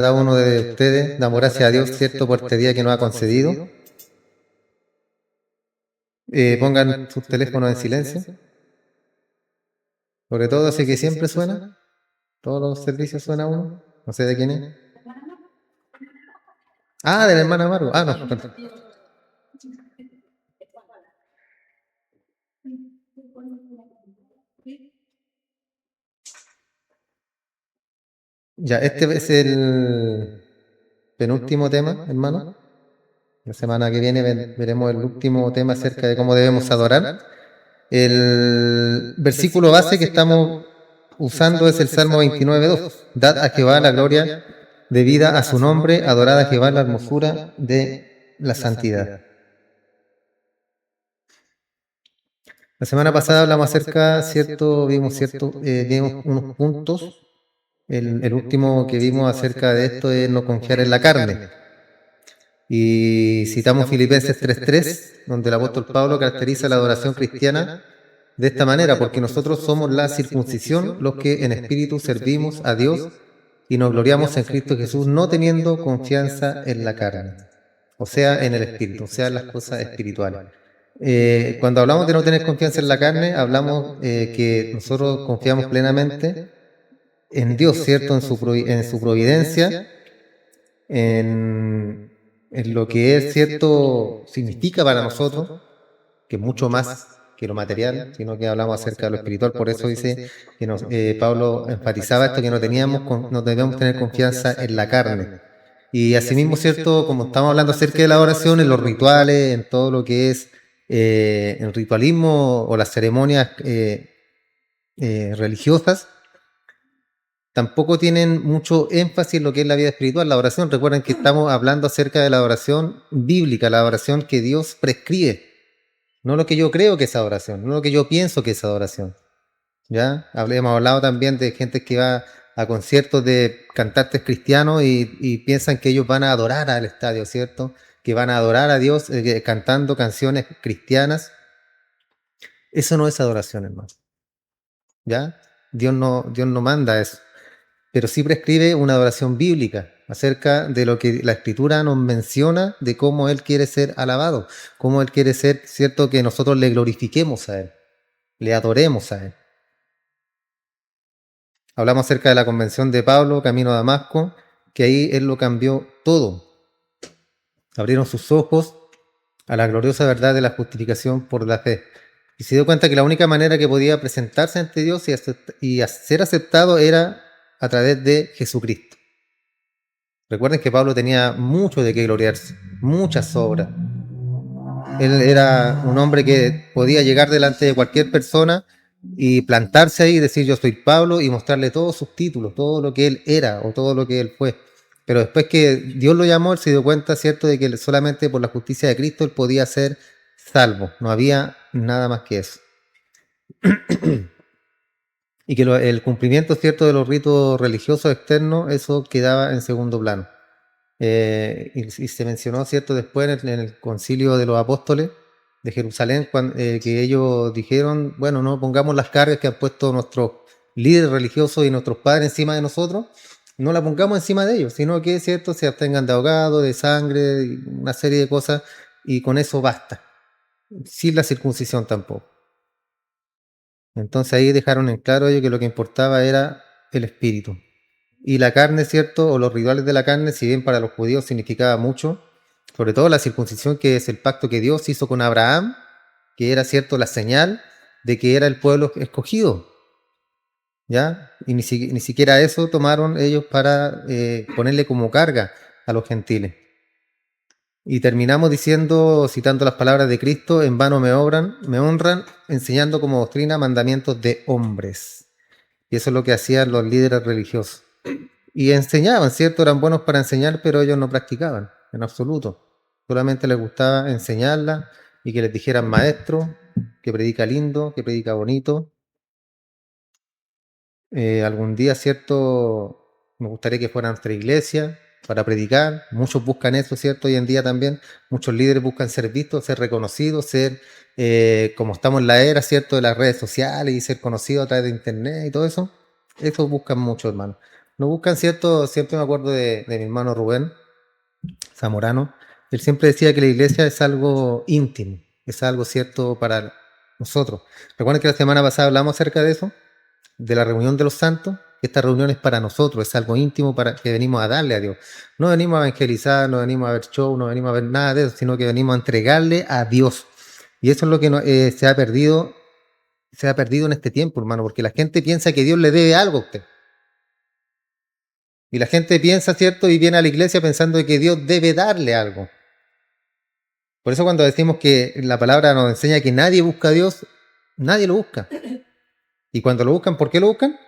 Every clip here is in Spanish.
cada uno de ustedes. Damos gracias a Dios, ¿cierto?, por este día que nos ha concedido. Pongan sus teléfonos en silencio. Sobre todo ese que siempre suena. Todos los servicios suena uno. No sé de quién es. Ah, de la hermana Amargo. Ah, no, perdón. Ya, este es el penúltimo tema, hermano. La semana que viene veremos el último tema acerca de cómo debemos adorar. El versículo base que estamos usando es el Salmo 29:2. Dad a Jehová la gloria debida a su nombre, adorad a Jehová la hermosura de la santidad. La semana pasada hablamos acerca, cierto, vimos unos puntos. El último que vimos acerca de esto es no confiar en la carne. Y citamos Filipenses 3:3, donde el apóstol Pablo caracteriza la adoración cristiana de esta manera, porque nosotros somos la circuncisión, los que en espíritu servimos a Dios y nos gloriamos en Cristo Jesús, no teniendo confianza en la carne, o sea, en el espíritu, o sea, en las cosas espirituales. Cuando hablamos de no tener confianza en la carne, hablamos que nosotros confiamos plenamente en Dios, ¿cierto?, en su providencia, en lo que es cierto, significa para nosotros, que mucho más que lo material, sino que hablamos acerca de lo espiritual. Por eso dice que Pablo enfatizaba esto, que no debemos tener confianza en la carne. Y asimismo, cierto, como estamos hablando acerca de la oración, en los rituales, en todo lo que es el ritualismo o las ceremonias religiosas, tampoco tienen mucho énfasis en lo que es la vida espiritual, la oración. Recuerden que estamos hablando acerca de la oración bíblica, la oración que Dios prescribe. No lo que yo creo que es adoración, no lo que yo pienso que es adoración. ¿Ya? Hemos hablado también de gente que va a conciertos de cantantes cristianos y piensan que ellos van a adorar al estadio, ¿cierto? Que van a adorar a Dios cantando canciones cristianas. Eso no es adoración, hermano. ¿Ya? Dios no manda eso. Pero sí prescribe una adoración bíblica acerca de lo que la Escritura nos menciona de cómo Él quiere ser alabado, cómo Él quiere ser, cierto, que nosotros le glorifiquemos a Él, le adoremos a Él. Hablamos acerca de la convención de Pablo, camino a Damasco, que ahí Él lo cambió todo. Abrieron sus ojos a la gloriosa verdad de la justificación por la fe. Y se dio cuenta que la única manera que podía presentarse ante Dios y ser aceptado era a través de Jesucristo. Recuerden que Pablo tenía mucho de qué gloriarse, muchas obras. Él era un hombre que podía llegar delante de cualquier persona y plantarse ahí y decir yo soy Pablo y mostrarle todos sus títulos, todo lo que él era o todo lo que él fue. Pero después que Dios lo llamó, él se dio cuenta, ¿cierto?, de que solamente por la justicia de Cristo él podía ser salvo. No había nada más que eso. Y que el cumplimiento, ¿cierto?, de los ritos religiosos externos, eso quedaba en segundo plano. Y se mencionó, ¿cierto?, después en el concilio de los apóstoles de Jerusalén, que ellos dijeron, bueno, no pongamos las cargas que han puesto nuestros líderes religiosos y nuestros padres encima de nosotros, no la pongamos encima de ellos, sino que, ¿cierto?, se abstengan de ahogado, de sangre, una serie de cosas, y con eso basta, sin la circuncisión tampoco. Entonces ahí dejaron en claro ellos que lo que importaba era el espíritu. Y la carne, ¿cierto?, o los rituales de la carne, si bien para los judíos significaba mucho, sobre todo la circuncisión, que es el pacto que Dios hizo con Abraham, que era, ¿cierto?, la señal de que era el pueblo escogido, ¿ya? Y ni siquiera eso tomaron ellos para ponerle como carga a los gentiles. Y terminamos diciendo, citando las palabras de Cristo, en vano me honran, enseñando como doctrina mandamientos de hombres. Y eso es lo que hacían los líderes religiosos. Y enseñaban, ¿cierto? Eran buenos para enseñar, pero ellos no practicaban, en absoluto. Solamente les gustaba enseñarla y que les dijeran maestro, que predica lindo, que predica bonito. Algún día, ¿cierto?, me gustaría que fuera a nuestra iglesia para predicar. Muchos buscan eso, ¿cierto? Hoy en día también muchos líderes buscan ser vistos, ser reconocidos, como estamos en la era, ¿cierto?, de las redes sociales y ser conocidos a través de internet y todo eso. Eso buscan mucho, hermano. No buscan, ¿cierto? Siempre me acuerdo de mi hermano Rubén Zamorano. Él siempre decía que la iglesia es algo íntimo, es algo cierto para nosotros. Recuerden que la semana pasada hablamos acerca de eso, de la reunión de los santos. Esta reunión es para nosotros, es algo íntimo para que venimos a darle a Dios. No venimos a evangelizar, no venimos a ver show, no venimos a ver nada de eso, sino que venimos a entregarle a Dios. Y eso es lo que se ha perdido en este tiempo, hermano, porque la gente piensa que Dios le debe algo a usted. Y la gente piensa, ¿cierto? Y viene a la iglesia pensando que Dios debe darle algo. Por eso cuando decimos que la palabra nos enseña que nadie busca a Dios, nadie lo busca. Y cuando lo buscan, ¿por qué lo buscan?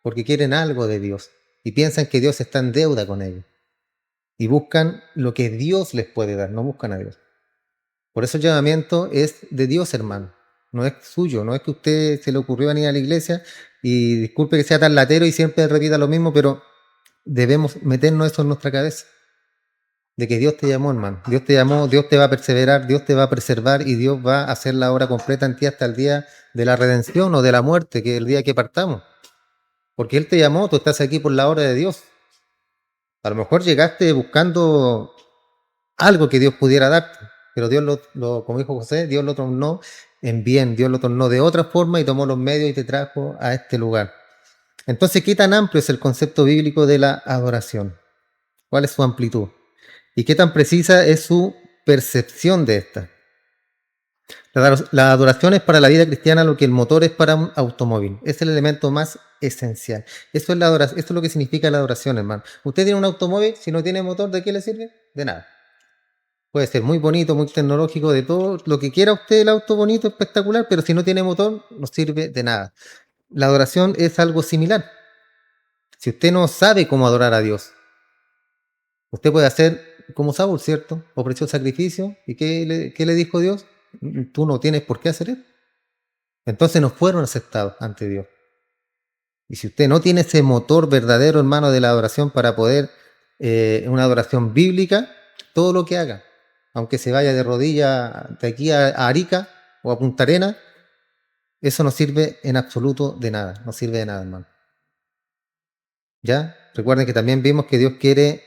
Porque quieren algo de Dios. Y piensan que Dios está en deuda con ellos. Y buscan lo que Dios les puede dar, no buscan a Dios. Por eso el llamamiento es de Dios, hermano. No es suyo, no es que a usted se le ocurrió venir a la iglesia y disculpe que sea tan latero y siempre repita lo mismo, pero debemos meternos eso en nuestra cabeza. De que Dios te llamó, hermano. Dios te llamó, Dios te va a perseverar, Dios te va a preservar y Dios va a hacer la obra completa en ti hasta el día de la redención o de la muerte, que es el día que partamos. Porque Él te llamó, tú estás aquí por la obra de Dios. A lo mejor llegaste buscando algo que Dios pudiera darte, pero Dios como dijo José, Dios lo tornó en bien, Dios lo tornó de otra forma y tomó los medios y te trajo a este lugar. Entonces, ¿qué tan amplio es el concepto bíblico de la adoración? ¿Cuál es su amplitud? ¿Y qué tan precisa es su percepción de esta? La adoración es para la vida cristiana lo que el motor es para un automóvil. Es el elemento más esencial. Eso es la adoración, esto es lo que significa la adoración, hermano. Usted tiene un automóvil, si no tiene motor, ¿de qué le sirve? De nada. Puede ser muy bonito, muy tecnológico, de todo lo que quiera usted el auto bonito, espectacular, pero si no tiene motor, no sirve de nada. La adoración es algo similar. Si usted no sabe cómo adorar a Dios, usted puede hacer como Saúl, ¿cierto? Ofreció sacrificio. ¿Y qué le dijo Dios? Tú no tienes por qué hacer eso. Entonces no fueron aceptados ante Dios. Y si usted no tiene ese motor verdadero, hermano, de la adoración para poder, una adoración bíblica, todo lo que haga, aunque se vaya de rodillas de aquí a Arica o a Punta Arenas, eso no sirve en absoluto de nada, no sirve de nada, hermano. ¿Ya? Recuerden que también vimos que Dios quiere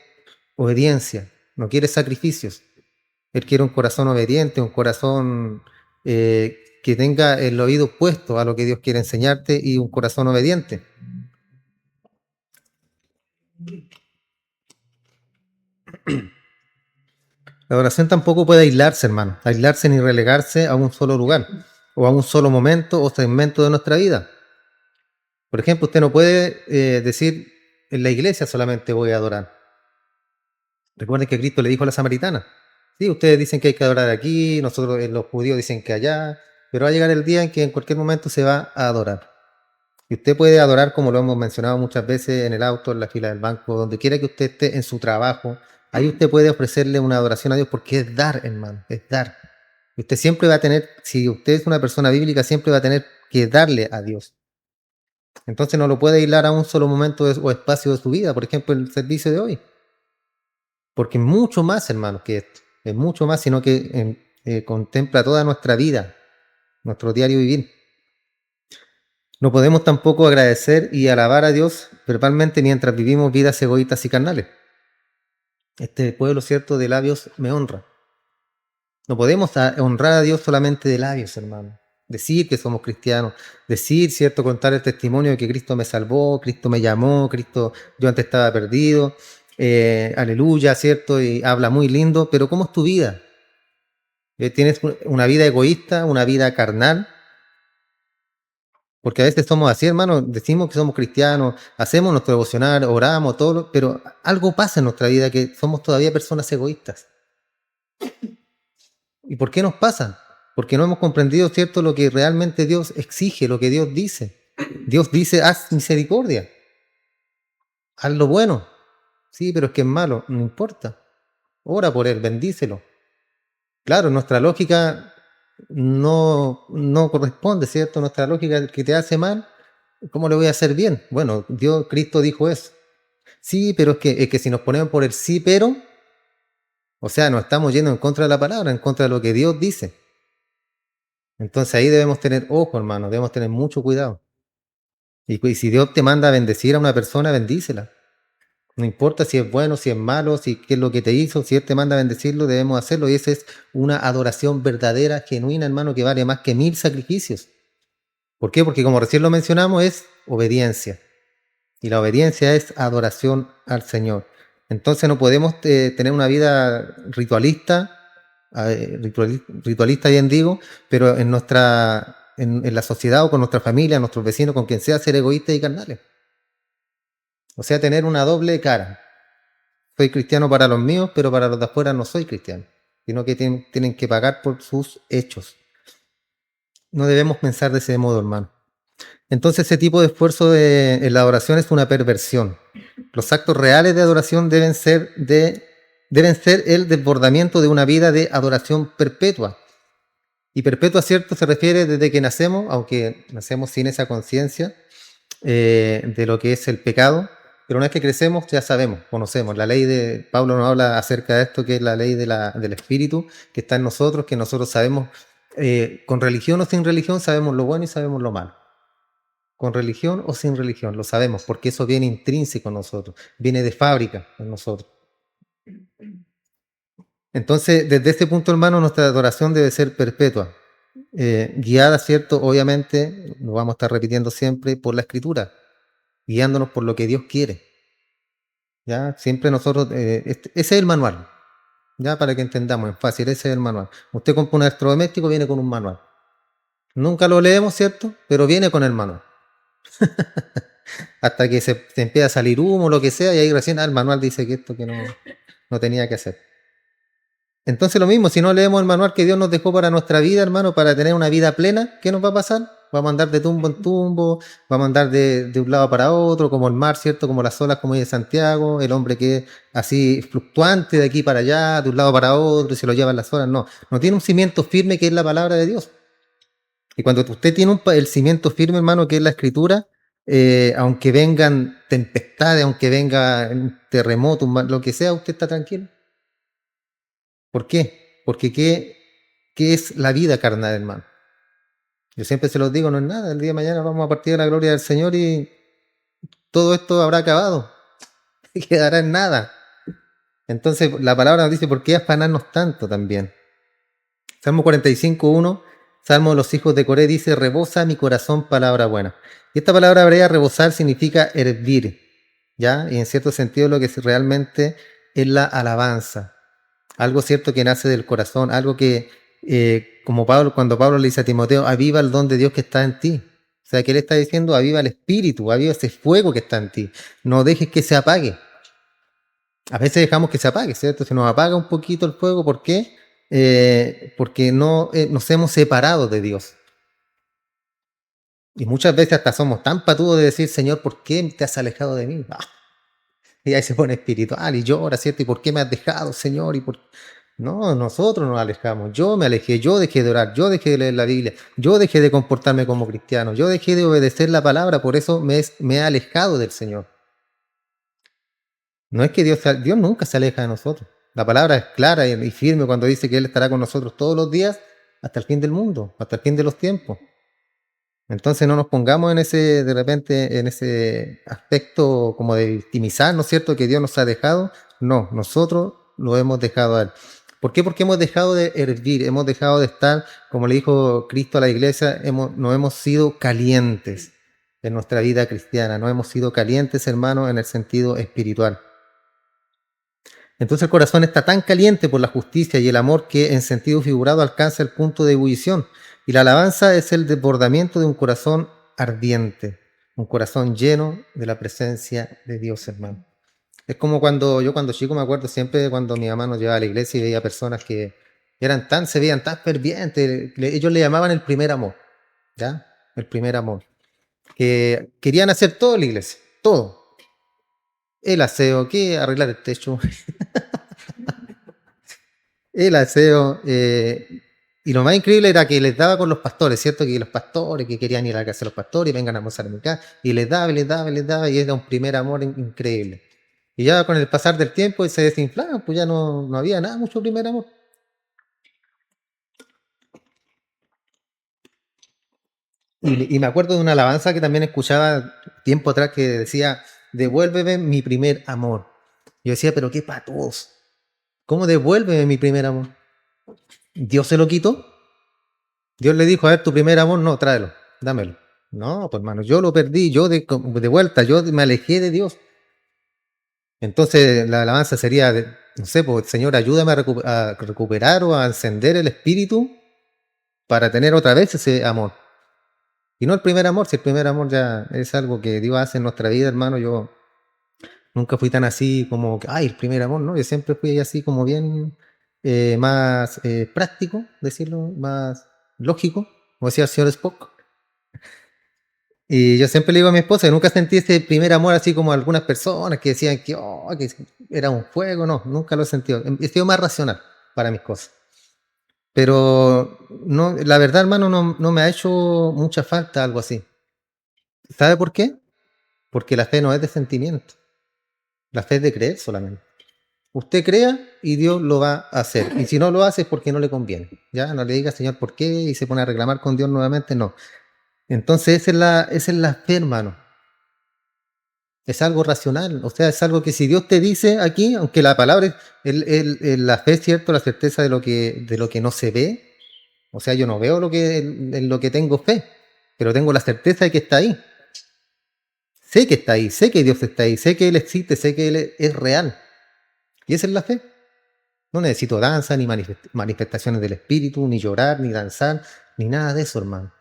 obediencia, no quiere sacrificios. Él quiere un corazón obediente, un corazón que tenga el oído puesto a lo que Dios quiere enseñarte y un corazón obediente. La adoración tampoco puede aislarse, hermano, aislarse ni relegarse a un solo lugar o a un solo momento o segmento de nuestra vida. Por ejemplo, usted no puede decir en la iglesia solamente voy a adorar. Recuerden que Cristo le dijo a la samaritana, sí, ustedes dicen que hay que adorar aquí, nosotros los judíos dicen que allá, pero va a llegar el día en que en cualquier momento se va a adorar. Y usted puede adorar, como lo hemos mencionado muchas veces, en el auto, en la fila del banco, donde quiera que usted esté, en su trabajo. Ahí usted puede ofrecerle una adoración a Dios porque es dar, hermano, es dar. Y usted siempre va a tener, si usted es una persona bíblica, siempre va a tener que darle a Dios. Entonces no lo puede aislar a un solo momento o espacio de su vida, por ejemplo, el servicio de hoy. Porque es mucho más, hermano, que esto. Es mucho más, sino que contempla toda nuestra vida, nuestro diario vivir. No podemos tampoco agradecer y alabar a Dios verbalmente mientras vivimos vidas egoístas y carnales. Este pueblo, cierto, de labios me honra. No podemos honrar a Dios solamente de labios, hermano. Decir que somos cristianos, decir, cierto, contar el testimonio de que Cristo me salvó, Cristo me llamó, Cristo, yo antes estaba perdido, aleluya, cierto, y habla muy lindo, pero ¿cómo es tu vida? ¿Tienes una vida egoísta, una vida carnal? Porque a veces somos así, hermano, decimos que somos cristianos, hacemos nuestro devocional, oramos, todo, pero algo pasa en nuestra vida que somos todavía personas egoístas. ¿Y por qué nos pasa? Porque no hemos comprendido, ¿cierto?, lo que realmente Dios exige, lo que Dios dice. Dios dice, haz misericordia, haz lo bueno. Sí, pero es que es malo, no importa. Ora por él, bendícelo. Claro, nuestra lógica no corresponde, ¿cierto? Nuestra lógica que te hace mal, ¿cómo le voy a hacer bien? Bueno, Dios, Cristo dijo eso. Sí, pero es que si nos ponemos por el sí, pero, o sea, nos estamos yendo en contra de la palabra, en contra de lo que Dios dice. Entonces ahí debemos tener ojo, hermano, debemos tener mucho cuidado. Y si Dios te manda a bendecir a una persona, bendícela. No importa si es bueno, si es malo, si qué es lo que te hizo, si Él te manda a bendecirlo, debemos hacerlo. Y esa es una adoración verdadera, genuina, hermano, que vale más que 1000 sacrificios. ¿Por qué? Porque como recién lo mencionamos, es obediencia. Y la obediencia es adoración al Señor. Entonces no podemos tener una vida ritualista, ritualista bien digo, pero en la sociedad o con nuestra familia, nuestros vecinos, con quien sea, ser egoístas y carnales. O sea, tener una doble cara. Soy cristiano para los míos, pero para los de afuera no soy cristiano, sino que tienen que pagar por sus hechos. No debemos pensar de ese modo, hermano. Entonces ese tipo de esfuerzo en la adoración es una perversión. Los actos reales de adoración deben ser el desbordamiento de una vida de adoración perpetua. Y perpetua, cierto, se refiere desde que nacemos, aunque nacemos sin esa conciencia de lo que es el pecado, pero una vez que crecemos ya sabemos, conocemos. La ley de Pablo nos habla acerca de esto, que es la ley del Espíritu, que está en nosotros, que nosotros sabemos, con religión o sin religión, sabemos lo bueno y sabemos lo malo. Con religión o sin religión, lo sabemos, porque eso viene intrínseco en nosotros, viene de fábrica en nosotros. Entonces, desde este punto, hermano, nuestra adoración debe ser perpetua, guiada, ¿cierto? Obviamente, lo vamos a estar repitiendo siempre, por la Escritura, guiándonos por lo que Dios quiere. ¿Ya? Siempre nosotros, ese es el manual, ya para que entendamos, es fácil, ese es el manual. Usted compra un electrodoméstico, viene con un manual. Nunca lo leemos, ¿cierto? Pero viene con el manual. Hasta que se empieza a salir humo o lo que sea, y ahí recién el manual dice que esto que no tenía que hacer. Entonces lo mismo, si no leemos el manual que Dios nos dejó para nuestra vida, hermano, para tener una vida plena, ¿qué nos va a pasar? Vamos a andar de tumbo en tumbo, vamos a andar de un lado para otro, como el mar, ¿cierto? Como las olas, como dice Santiago, el hombre que es así fluctuante de aquí para allá, de un lado para otro, y se lo llevan las olas. No tiene un cimiento firme que es la palabra de Dios. Y cuando usted tiene el cimiento firme, hermano, que es la Escritura, aunque vengan tempestades, aunque venga un terremoto, lo que sea, usted está tranquilo. ¿Por qué? Porque ¿qué es la vida carnal, hermano? Yo siempre se los digo, no es nada. El día de mañana vamos a partir de la gloria del Señor y todo esto habrá acabado. Y quedará en nada. Entonces la palabra nos dice, ¿por qué afanarnos tanto también? Salmo 45:1, Salmo de los hijos de Coré dice, rebosa mi corazón palabra buena. Y esta palabra hebrea, rebosar, significa hervir, ¿ya? Y en cierto sentido lo que realmente es la alabanza. Algo cierto que nace del corazón, algo que, como cuando Pablo le dice a Timoteo, aviva el don de Dios que está en ti. O sea, que él está diciendo, aviva el espíritu, aviva ese fuego que está en ti. No dejes que se apague. A veces dejamos que se apague, ¿cierto? Se nos apaga un poquito el fuego, ¿por qué? Porque no nos hemos separado de Dios. Y muchas veces hasta somos tan patudos de decir, Señor, ¿por qué te has alejado de mí? Y ahí se pone espiritual y llora, ¿cierto? ¿Y por qué me has dejado, Señor? No, nosotros nos alejamos. Yo me alejé, yo dejé de orar, yo dejé de leer la Biblia, yo dejé de comportarme como cristiano, yo dejé de obedecer la palabra, por eso me he alejado del Señor. No es que Dios nunca se aleja de nosotros. La palabra es clara y firme cuando dice que Él estará con nosotros todos los días hasta el fin del mundo, hasta el fin de los tiempos. Entonces no nos pongamos de repente, en ese aspecto como de victimizar, ¿no es cierto?, que Dios nos ha dejado. No, nosotros lo hemos dejado a Él. ¿Por qué? Porque hemos dejado de hervir, hemos dejado de estar, como le dijo Cristo a la iglesia, no hemos sido calientes en nuestra vida cristiana, no hemos sido calientes, hermanos, en el sentido espiritual. Entonces el corazón está tan caliente por la justicia y el amor que en sentido figurado alcanza el punto de ebullición. Y la alabanza es el desbordamiento de un corazón ardiente, un corazón lleno de la presencia de Dios, hermano. Es como cuando chico me acuerdo siempre cuando mi mamá nos llevaba a la iglesia y veía personas que se veían tan fervientes, ellos le llamaban el primer amor, ¿ya? El primer amor. Que querían hacer todo en la iglesia, todo. El aseo, que arreglar el techo, el aseo. Y lo más increíble era que les daba con los pastores, ¿cierto? Que los pastores que querían ir a la casa de los pastores y vengan a almorzar en mi casa. Y les daba, y les daba, y les daba, y era un primer amor increíble. Y ya con el pasar del tiempo se desinflaban, pues ya no había nada, mucho primer amor. Y me acuerdo de una alabanza que también escuchaba tiempo atrás que decía, devuélveme mi primer amor. Yo decía, pero qué patos, ¿cómo devuélveme mi primer amor? ¿Dios se lo quitó? Dios le dijo, a ver, tu primer amor, no, tráelo, dámelo. No, pues hermano, yo lo perdí, yo de vuelta, yo me alejé de Dios. Entonces la alabanza sería, no sé, pues Señor, ayúdame a recuperar o a encender el espíritu para tener otra vez ese amor. Y no el primer amor, si el primer amor ya es algo que Dios hace en nuestra vida, hermano, yo nunca fui tan así como, ay, el primer amor, ¿no? Yo siempre fui así como bien más práctico, decirlo, más lógico, como decía el señor Spock. Y yo siempre le digo a mi esposa que nunca sentí ese primer amor así como algunas personas que decían que, oh, que era un juego, no, nunca lo he sentido. He sido más racional para mis cosas. Pero no, la verdad, hermano, no me ha hecho mucha falta algo así. ¿Sabe por qué? Porque la fe no es de sentimiento. La fe es de creer solamente. Usted crea y Dios lo va a hacer. Y si no lo hace es porque no le conviene. Ya no le diga, Señor, ¿por qué? Y se pone a reclamar con Dios nuevamente. No. Entonces esa es la fe, hermano. Es algo racional. O sea, es algo que si Dios te dice aquí, aunque la palabra es la fe, es cierto, la certeza de lo que no se ve. O sea, yo no veo en lo que tengo fe, pero tengo la certeza de que está ahí. Sé que está ahí, sé que Dios está ahí, sé que Él existe, sé que Él es real. Y esa es la fe. No necesito danza, ni manifestaciones del espíritu, ni llorar, ni danzar, ni nada de eso, hermano.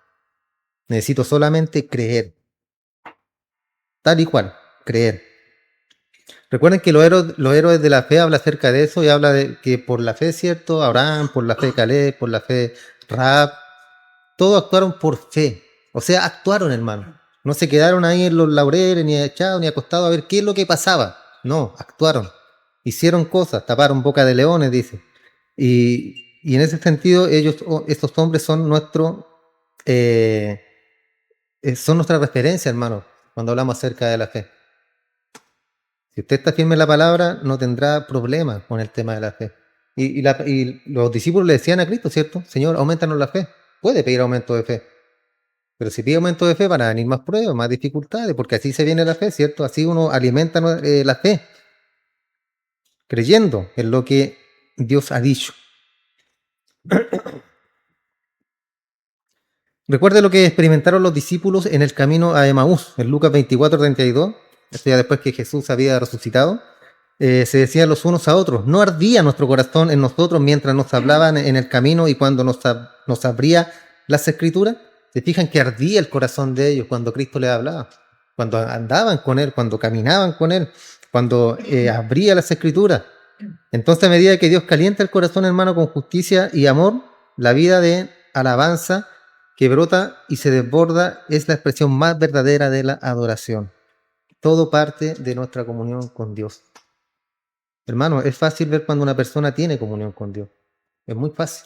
Necesito solamente creer. Tal y cual, creer. Recuerden que los héroes de la fe habla acerca de eso y habla de que por la fe, ¿cierto? Abraham, por la fe Caleb, por la fe Rahab, todos actuaron por fe. O sea, actuaron, hermano. No se quedaron ahí en los laureles, ni echados, ni acostados a ver qué es lo que pasaba. No, actuaron. Hicieron cosas, taparon boca de leones, dice. Y en ese sentido, estos hombres eh, son nuestra referencia, hermano, cuando hablamos acerca de la fe. Si usted está firme en la palabra, no tendrá problemas con el tema de la fe. Y los discípulos le decían a Cristo, ¿cierto? Señor, aumentanos la fe. Puede pedir aumento de fe. Pero si pide aumento de fe, van a venir más pruebas, más dificultades, porque así se viene la fe, ¿cierto? Así uno alimenta la fe, creyendo en lo que Dios ha dicho. Recuerde lo que experimentaron los discípulos en el camino a Emaús, en Lucas 24:32, esto ya después que Jesús había resucitado. Se decían los unos a otros, no ardía nuestro corazón en nosotros mientras nos hablaban en el camino y cuando nos abría las escrituras. Se fijan que ardía el corazón de ellos cuando Cristo les hablaba, cuando andaban con Él, cuando caminaban con Él, cuando abría las escrituras. Entonces, a medida que Dios calienta el corazón, hermano, con justicia y amor, la vida de alabanza que brota y se desborda es la expresión más verdadera de la adoración. Todo parte de nuestra comunión con Dios. Hermano, es fácil ver cuando una persona tiene comunión con Dios. Es muy fácil.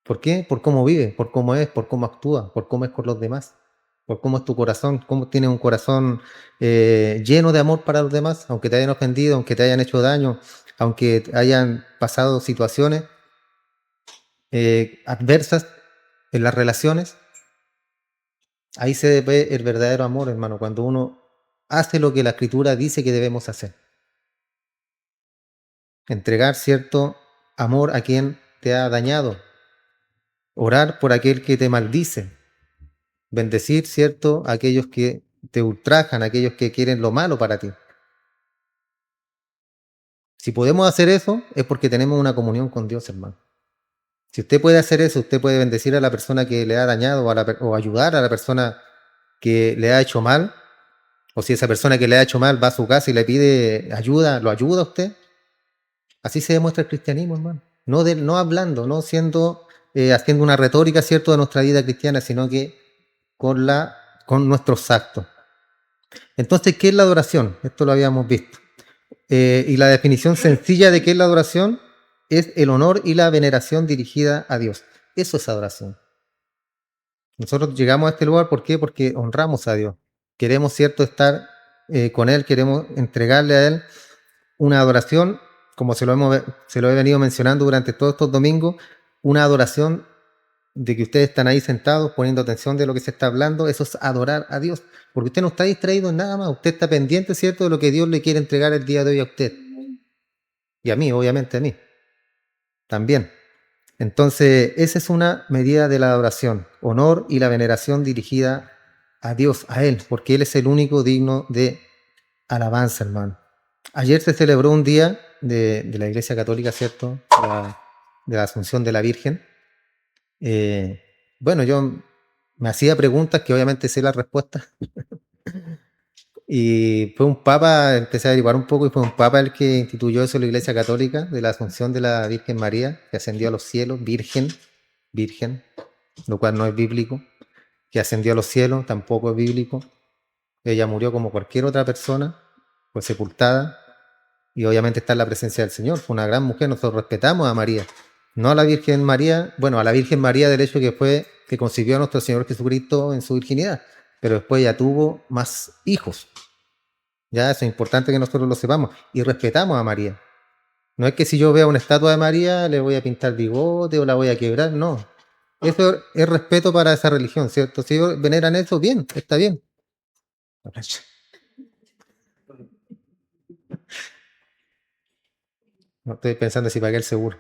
¿Por qué? Por cómo vive, por cómo es, por cómo actúa, por cómo es con los demás, por cómo es tu corazón, cómo tienes un corazón lleno de amor para los demás, aunque te hayan ofendido, aunque te hayan hecho daño, aunque hayan pasado situaciones adversas en las relaciones. Ahí se ve el verdadero amor, hermano, cuando uno hace lo que la Escritura dice que debemos hacer. Entregar cierto amor a quien te ha dañado, orar por aquel que te maldice, bendecir, ¿cierto?, a aquellos que te ultrajan, a aquellos que quieren lo malo para ti. Si podemos hacer eso, es porque tenemos una comunión con Dios, hermano. Si usted puede hacer eso, usted puede bendecir a la persona que le ha dañado o ayudar a la persona que le ha hecho mal, o si esa persona que le ha hecho mal va a su casa y le pide ayuda, ¿lo ayuda a usted? Así se demuestra el cristianismo, hermano. No hablando, no haciendo una retórica, ¿cierto?, de nuestra vida cristiana, sino que con nuestros actos. Entonces, ¿qué es la adoración? Esto lo habíamos visto. Y la definición sencilla de qué es la adoración es el honor y la veneración dirigida a Dios. Eso es adoración. Nosotros llegamos a este lugar, ¿por qué? Porque honramos a Dios. Queremos, ¿cierto?, estar con Él, queremos entregarle a Él una adoración, como se lo he venido mencionando durante todos estos domingos, una adoración de que ustedes están ahí sentados poniendo atención de lo que se está hablando, eso es adorar a Dios, porque usted no está distraído en nada más, usted está pendiente, ¿cierto?, de lo que Dios le quiere entregar el día de hoy a usted, y a mí, obviamente a mí, también. Entonces, esa es una medida de la adoración, honor y la veneración dirigida a Dios, a Él, porque Él es el único digno de alabanza, hermano. Ayer se celebró un día de la Iglesia Católica, ¿cierto?, de la Asunción de la Virgen. Bueno, yo me hacía preguntas que obviamente sé las respuestas. Y fue un papa, empecé a averiguar un poco, y fue un papa el que instituyó eso en la Iglesia Católica, de la Asunción de la Virgen María, que ascendió a los cielos, virgen, lo cual no es bíblico, que ascendió a los cielos, tampoco es bíblico. Ella murió como cualquier otra persona, fue sepultada, y obviamente está en la presencia del Señor. Fue una gran mujer, nosotros respetamos a María. No a la Virgen María, bueno, a la Virgen María del hecho que concibió a nuestro Señor Jesucristo en su virginidad, pero después ya tuvo más hijos. Ya, eso es importante que nosotros lo sepamos. Y respetamos a María. No es que si yo veo una estatua de María le voy a pintar bigote o la voy a quebrar, no. Eso es respeto para esa religión, ¿cierto? Si ellos veneran eso, bien, está bien. No estoy pensando si pagué el seguro.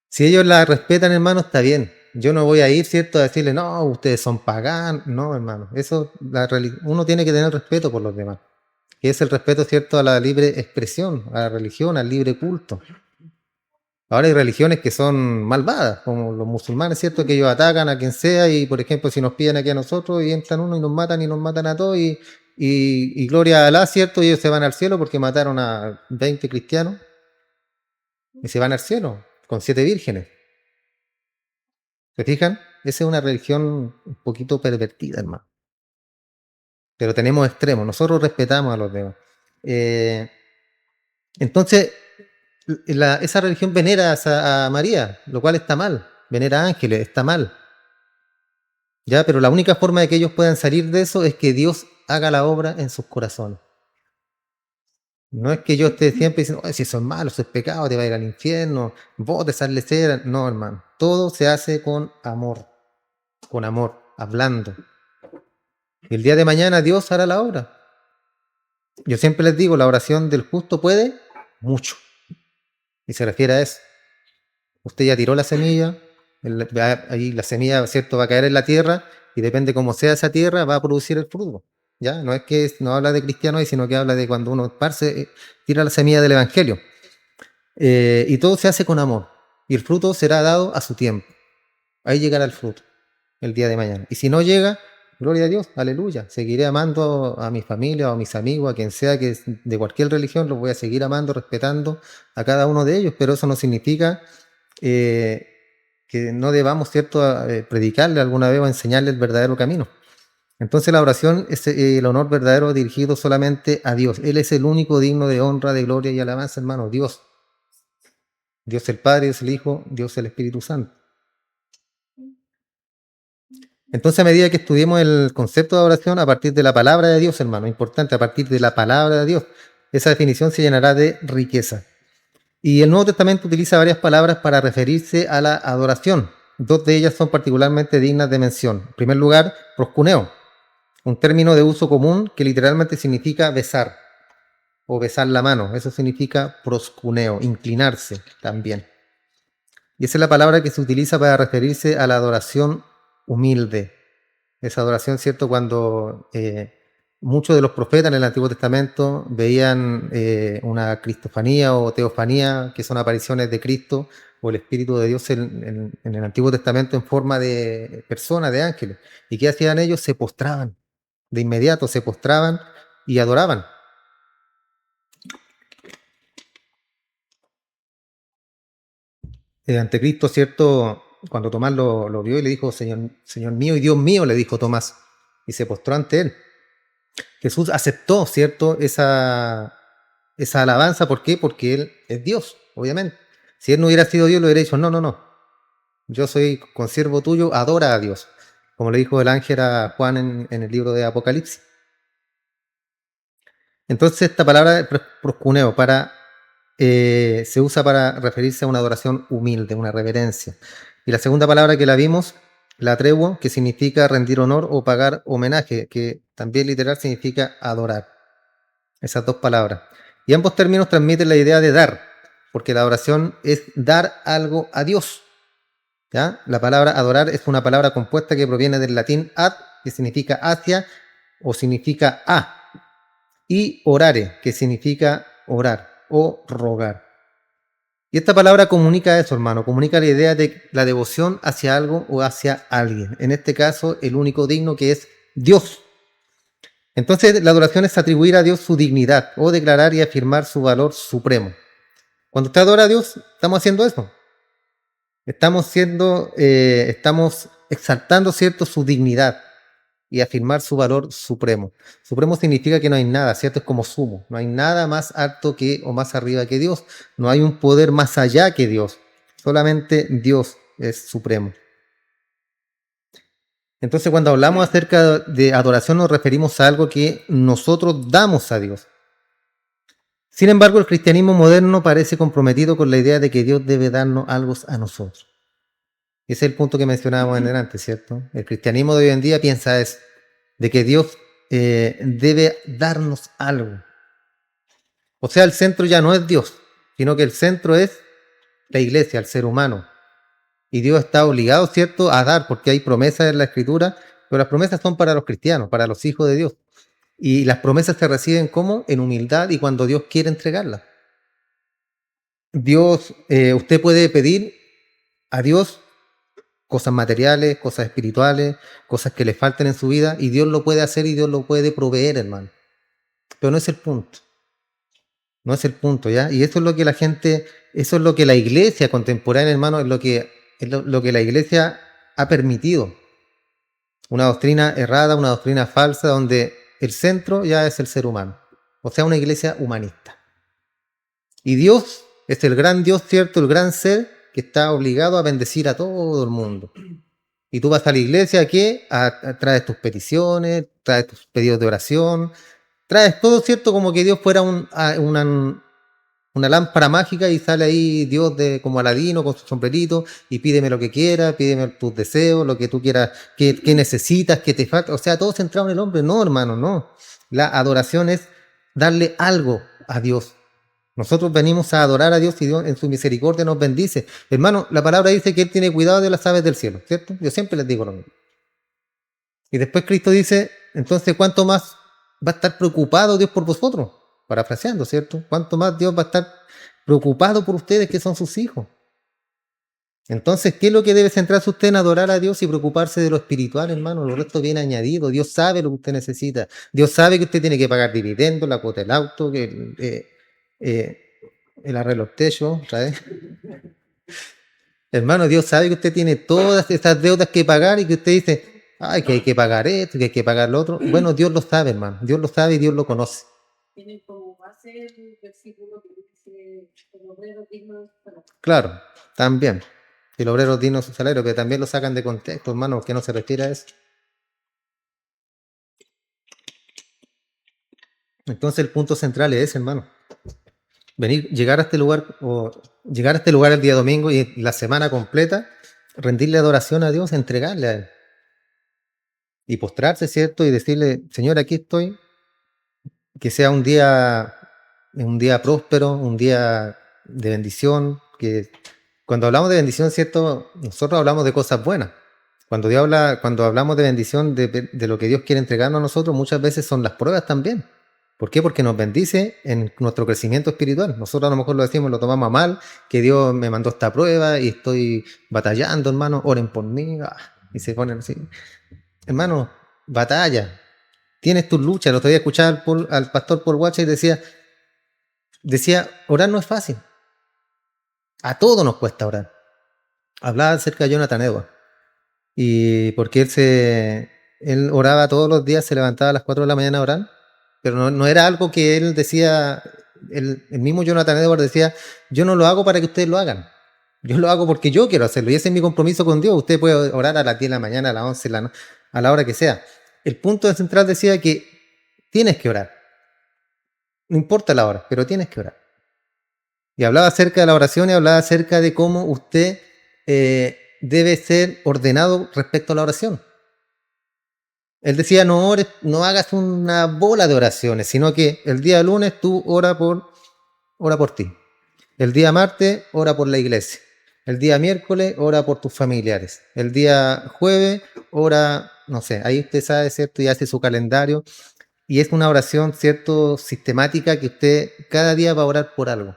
Si ellos la respetan, hermano, está bien. Yo no voy a ir, ¿cierto?, a decirle, no, ustedes son paganos. No, hermano. Eso, uno tiene que tener respeto por los demás. Que es el respeto, ¿cierto?, a la libre expresión, a la religión, al libre culto. Ahora hay religiones que son malvadas, como los musulmanes, ¿cierto?, que ellos atacan a quien sea y, por ejemplo, si nos piden aquí a nosotros y entran uno y nos matan a todos y gloria a Alá, ¿cierto?, y ellos se van al cielo porque mataron a 20 cristianos y se van al cielo con 7 vírgenes. ¿Se fijan? Esa es una religión un poquito pervertida, hermano. Pero tenemos extremos, nosotros respetamos a los demás. Entonces, esa religión venera a María, lo cual está mal. Venera a ángeles, está mal. Ya, pero la única forma de que ellos puedan salir de eso es que Dios haga la obra en sus corazones. No es que yo esté siempre diciendo, si eso es malo, eso es pecado, te va a ir al infierno, vos te sales cera. No, hermano. Todo se hace con amor, hablando. Y el día de mañana Dios hará la obra. Yo siempre les digo, la oración del justo puede mucho. Y se refiere a eso. Usted ya tiró la semilla, ahí la semilla, ¿cierto?, va a caer en la tierra y depende cómo sea esa tierra, va a producir el fruto. ¿Ya? No es que no habla de cristiano ahí, sino que habla de cuando uno tira la semilla del evangelio. Y todo se hace con amor. Y el fruto será dado a su tiempo. Ahí llegará el fruto el día de mañana. Y si no llega, gloria a Dios, aleluya. Seguiré amando a mi familia o a mis amigos, a quien sea que es de cualquier religión, los voy a seguir amando, respetando a cada uno de ellos, pero eso no significa que no debamos, ¿cierto?, predicarle alguna vez o enseñarle el verdadero camino. Entonces la oración es el honor verdadero dirigido solamente a Dios. Él es el único digno de honra, de gloria y alabanza, hermano. Dios. Dios el Padre, Dios el Hijo, Dios el Espíritu Santo. Entonces, a medida que estudiemos el concepto de oración a partir de la palabra de Dios, hermano, importante, a partir de la palabra de Dios, esa definición se llenará de riqueza. Y el Nuevo Testamento utiliza varias palabras para referirse a la adoración. Dos de ellas son particularmente dignas de mención. En primer lugar, proscuneo, un término de uso común que literalmente significa besar o besar la mano. Eso significa proscuneo, inclinarse también. Y esa es la palabra que se utiliza para referirse a la adoración humilde. Esa adoración, ¿cierto?, cuando muchos de los profetas en el Antiguo Testamento veían una cristofanía o teofanía, que son apariciones de Cristo o el Espíritu de Dios en el Antiguo Testamento en forma de personas, de ángeles. ¿Y qué hacían ellos? Se postraban. De inmediato se postraban y adoraban. Ante Cristo, ¿cierto?, cuando Tomás lo vio y le dijo, Señor mío y Dios mío, le dijo Tomás, y se postró ante él. Jesús aceptó, ¿cierto?, esa alabanza. ¿Por qué? Porque Él es Dios, obviamente. Si Él no hubiera sido Dios, le hubiera dicho, no, yo soy consiervo tuyo, adora a Dios, como le dijo el ángel a Juan en el libro de Apocalipsis. Entonces esta palabra proscuneo se usa para referirse a una adoración humilde, una reverencia. Y la segunda palabra que la vimos, la tregua, que significa rendir honor o pagar homenaje, que también literal significa adorar. Esas dos palabras. Y ambos términos transmiten la idea de dar, porque la adoración es dar algo a Dios. ¿Ya? La palabra adorar es una palabra compuesta que proviene del latín ad, que significa hacia o significa a, y orare, que significa orar o rogar. Y esta palabra comunica eso, hermano, comunica la idea de la devoción hacia algo o hacia alguien. En este caso, el único digno, que es Dios. Entonces, la adoración es atribuir a Dios su dignidad o declarar y afirmar su valor supremo. Cuando usted adora a Dios, estamos haciendo eso. Estamos exaltando, ¿cierto?, su dignidad y afirmar su valor supremo. Supremo significa que no hay nada, ¿cierto? Es como sumo. No hay nada más alto que o más arriba que Dios. No hay un poder más allá que Dios. Solamente Dios es supremo. Entonces, cuando hablamos acerca de adoración, nos referimos a algo que nosotros damos a Dios. Sin embargo, el cristianismo moderno parece comprometido con la idea de que Dios debe darnos algo a nosotros. Ese es el punto que mencionábamos en delante, ¿cierto? El cristianismo de hoy en día piensa eso, de que Dios debe darnos algo. O sea, el centro ya no es Dios, sino que el centro es la iglesia, el ser humano. Y Dios está obligado, ¿cierto?, a dar, porque hay promesas en la Escritura, pero las promesas son para los cristianos, para los hijos de Dios. Y las promesas se reciben como en humildad y cuando Dios quiere entregarlas. Usted puede pedir a Dios cosas materiales, cosas espirituales, cosas que le falten en su vida, y Dios lo puede hacer y Dios lo puede proveer, hermano. Pero no es el punto. No es el punto, ¿ya? Y eso es lo que eso es lo que la iglesia contemporánea, hermano, lo que la iglesia ha permitido. Una doctrina errada, una doctrina falsa, donde el centro ya es el ser humano. O sea, una iglesia humanista. Y Dios es el gran Dios, ¿cierto? El gran ser que está obligado a bendecir a todo el mundo. Y tú vas a la iglesia, ¿qué? Traes tus peticiones, traes tus pedidos de oración, traes todo, ¿cierto? Como que Dios fuera una lámpara mágica y sale ahí Dios como Aladino con su sombrerito y pídeme lo que quieras, pídeme tus deseos, lo que tú quieras, que necesitas, que te falta. O sea, todo centrado en el hombre. No, hermano, no. La adoración es darle algo a Dios. Nosotros venimos a adorar a Dios y Dios en su misericordia nos bendice. Hermano, la palabra dice que Él tiene cuidado de las aves del cielo, ¿cierto? Yo siempre les digo lo mismo. Y después Cristo dice, entonces, ¿cuánto más va a estar preocupado Dios por vosotros? Parafraseando, ¿cierto? ¿Cuánto más Dios va a estar preocupado por ustedes que son sus hijos? Entonces, ¿qué es lo que debe centrarse usted en adorar a Dios y preocuparse de lo espiritual, hermano? Lo resto viene añadido. Dios sabe lo que usted necesita. Dios sabe que usted tiene que pagar dividendos, la cuota del auto, el arreglo del techo, ¿sabes? Hermano, Dios sabe que usted tiene todas esas deudas que pagar y que usted dice, ay, que hay que pagar esto, que hay que pagar lo otro. Bueno, Dios lo sabe, hermano. Dios lo sabe y Dios lo conoce. Tiene como base el versículo que dice, el obrero digno de su salario. Claro, también. El obrero digno de su salario, que también lo sacan de contexto, hermano, que no se refiere a eso. Entonces el punto central es ese, hermano. Llegar a este lugar el día domingo y la semana completa, rendirle adoración a Dios, entregarle a Él. Y postrarse, ¿cierto? Y decirle, Señor, aquí estoy. Que sea un día próspero, un día de bendición. Que cuando hablamos de bendición, ¿cierto? Nosotros hablamos de cosas buenas. Cuando hablamos de bendición, de lo que Dios quiere entregarnos a nosotros, muchas veces son las pruebas también. ¿Por qué? Porque nos bendice en nuestro crecimiento espiritual. Nosotros a lo mejor lo decimos, lo tomamos a mal, que Dios me mandó esta prueba y estoy batallando, hermano, oren por mí. Y se ponen así. Hermano, batalla. Tienes tus luchas. El otro día escuchaba al pastor Paul Watch y decía, orar no es fácil. A todos nos cuesta orar. Hablaba acerca de Jonathan Edwards. Y porque él oraba todos los días, se levantaba a las 4 de la mañana a orar, pero no era algo que él decía, el mismo Jonathan Edwards decía, yo no lo hago para que ustedes lo hagan, yo lo hago porque yo quiero hacerlo, y ese es mi compromiso con Dios. Usted puede orar a las 10 de la mañana, a las 11, a la hora que sea. El punto central decía que tienes que orar, no importa la hora, pero tienes que orar. Y hablaba acerca de la oración y hablaba acerca de cómo usted debe ser ordenado respecto a la oración. Él decía, no ores, no hagas una bola de oraciones, sino que el día lunes tú ora por ti. El día martes, ora por la iglesia. El día miércoles, ora por tus familiares. El día jueves, ora, no sé, ahí usted sabe, ¿cierto? Y hace su calendario. Y es una oración, ¿cierto? Sistemática que usted cada día va a orar por algo.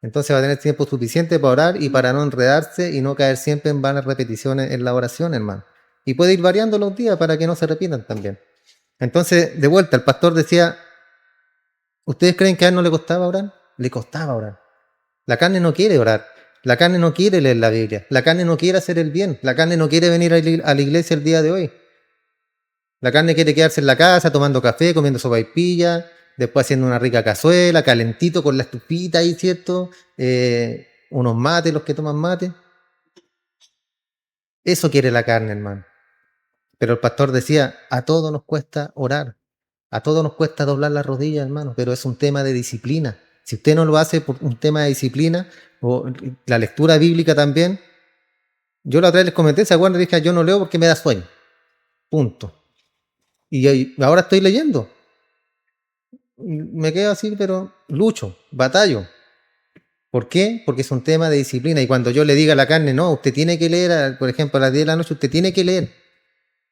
Entonces va a tener tiempo suficiente para orar y para no enredarse y no caer siempre en vanas repeticiones en la oración, hermano. Y puede ir variando los días para que no se repitan también. Entonces, de vuelta, el pastor decía, ¿ustedes creen que a él no le costaba orar? Le costaba orar. La carne no quiere orar. La carne no quiere leer la Biblia. La carne no quiere hacer el bien. La carne no quiere venir a la iglesia el día de hoy. La carne quiere quedarse en la casa tomando café, comiendo sopaipilla, después haciendo una rica cazuela, calentito con la estufita ahí, ¿cierto? Unos mates, los que toman mate. Eso quiere la carne, hermano. Pero el pastor decía, a todos nos cuesta orar. A todos nos cuesta doblar las rodillas, hermano, pero es un tema de disciplina. Si usted no lo hace por un tema de disciplina, o la lectura bíblica también, yo la otra vez les comenté, ¿se acuerdan? Dije, yo no leo porque me da sueño. Punto. Y ahora estoy leyendo. Me quedo así, pero lucho, batallo. ¿Por qué? Porque es un tema de disciplina. Y cuando yo le diga a la carne, no, usted tiene que leer, por ejemplo, a las 10 de la noche, usted tiene que leer.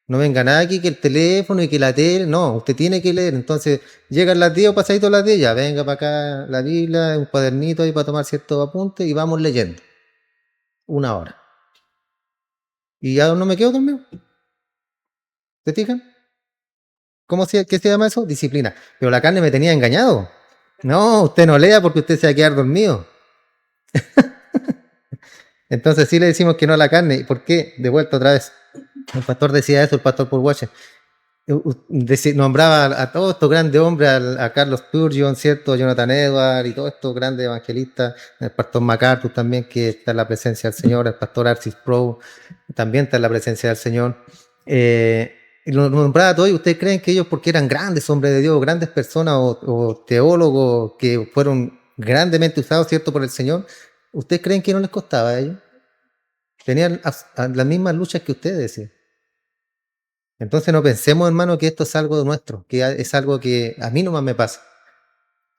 No venga nada aquí que el teléfono y que la tele, no, usted tiene que leer. Entonces, llegan las 10 o pasadito las 10, ya venga para acá la Biblia, un cuadernito ahí para tomar ciertos apuntes y vamos leyendo. 1 hora. Y ya no me quedo dormido. ¿Se fijan? ¿Qué se llama eso? Disciplina. Pero la carne me tenía engañado. No, usted no lea porque usted se va a quedar dormido. Entonces sí le decimos que no a la carne. ¿Y por qué? De vuelta otra vez. El pastor decía eso, el pastor Paul Washer. Nombraba a todos estos grandes hombres, a Carlos Spurgeon, ¿cierto? Jonathan Edwards y todos estos grandes evangelistas, el pastor MacArthur también, que está en la presencia del Señor, el pastor Arcis Pro también está en la presencia del Señor. Y lo nombraba a todos, y ustedes creen que ellos, porque eran grandes hombres de Dios, grandes personas o teólogos que fueron grandemente usados, ¿cierto?, por el Señor, ¿ustedes creen que no les costaba a ellos? Tenían las mismas luchas que ustedes, ¿sí? Entonces no pensemos, hermano, que esto es algo nuestro, que es algo que a mí nomás me pasa.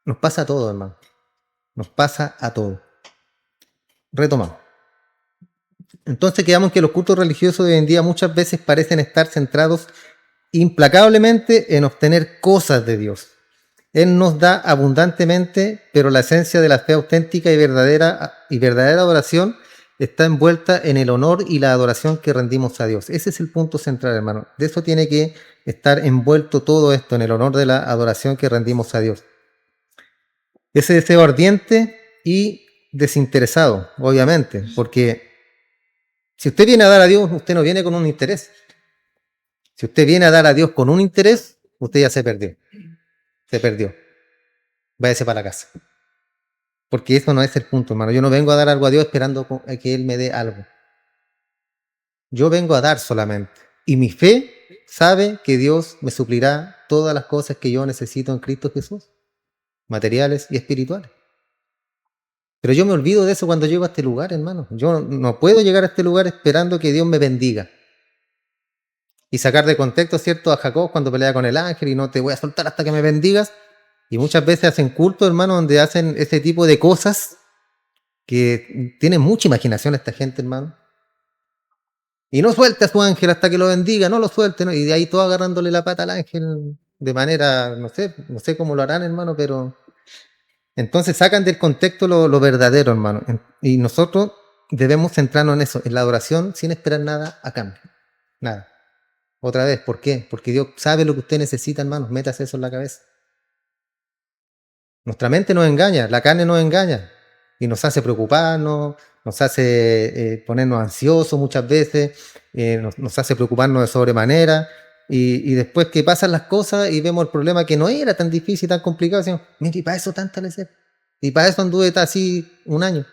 Nos pasa a todos, hermano. Nos pasa a todos. Retomamos. Entonces quedamos que los cultos religiosos de hoy en día muchas veces parecen estar centrados implacablemente en obtener cosas de Dios. Él nos da abundantemente, pero la esencia de la fe auténtica y verdadera adoración está envuelta en el honor y la adoración que rendimos a Dios. Ese es el punto central, hermano. De eso tiene que estar envuelto todo esto, en el honor de la adoración que rendimos a Dios. Ese deseo ardiente y desinteresado, obviamente, porque si usted viene a dar a Dios, usted no viene con un interés. Si usted viene a dar a Dios con un interés, usted ya se perdió. Se perdió. Váyase para la casa. Porque eso no es el punto, hermano. Yo no vengo a dar algo a Dios esperando que Él me dé algo. Yo vengo a dar solamente. Y mi fe sabe que Dios me suplirá todas las cosas que yo necesito en Cristo Jesús, materiales y espirituales. Pero yo me olvido de eso cuando llego a este lugar, hermano. Yo no puedo llegar a este lugar esperando que Dios me bendiga. Y sacar de contexto, ¿cierto?, a Jacob cuando pelea con el ángel y no te voy a soltar hasta que me bendigas. Y muchas veces hacen culto, hermano, donde hacen ese tipo de cosas que tienen mucha imaginación esta gente, hermano. Y no suelte a su ángel hasta que lo bendiga, no lo suelte, ¿no? Y de ahí todo agarrándole la pata al ángel de manera, no sé cómo lo harán, hermano, pero entonces sacan del contexto lo verdadero, hermano. Y nosotros debemos centrarnos en eso, en la adoración, sin esperar nada a cambio. Nada. Otra vez, ¿por qué? Porque Dios sabe lo que usted necesita, hermano. Métase eso en la cabeza. Nuestra mente nos engaña, la carne nos engaña y nos hace preocuparnos, nos hace ponernos ansiosos muchas veces, nos hace preocuparnos de sobremanera y después que pasan las cosas y vemos el problema que no era tan difícil, tan complicado, decimos, mira, y para eso tanta lecer, y para eso anduve así 1 año.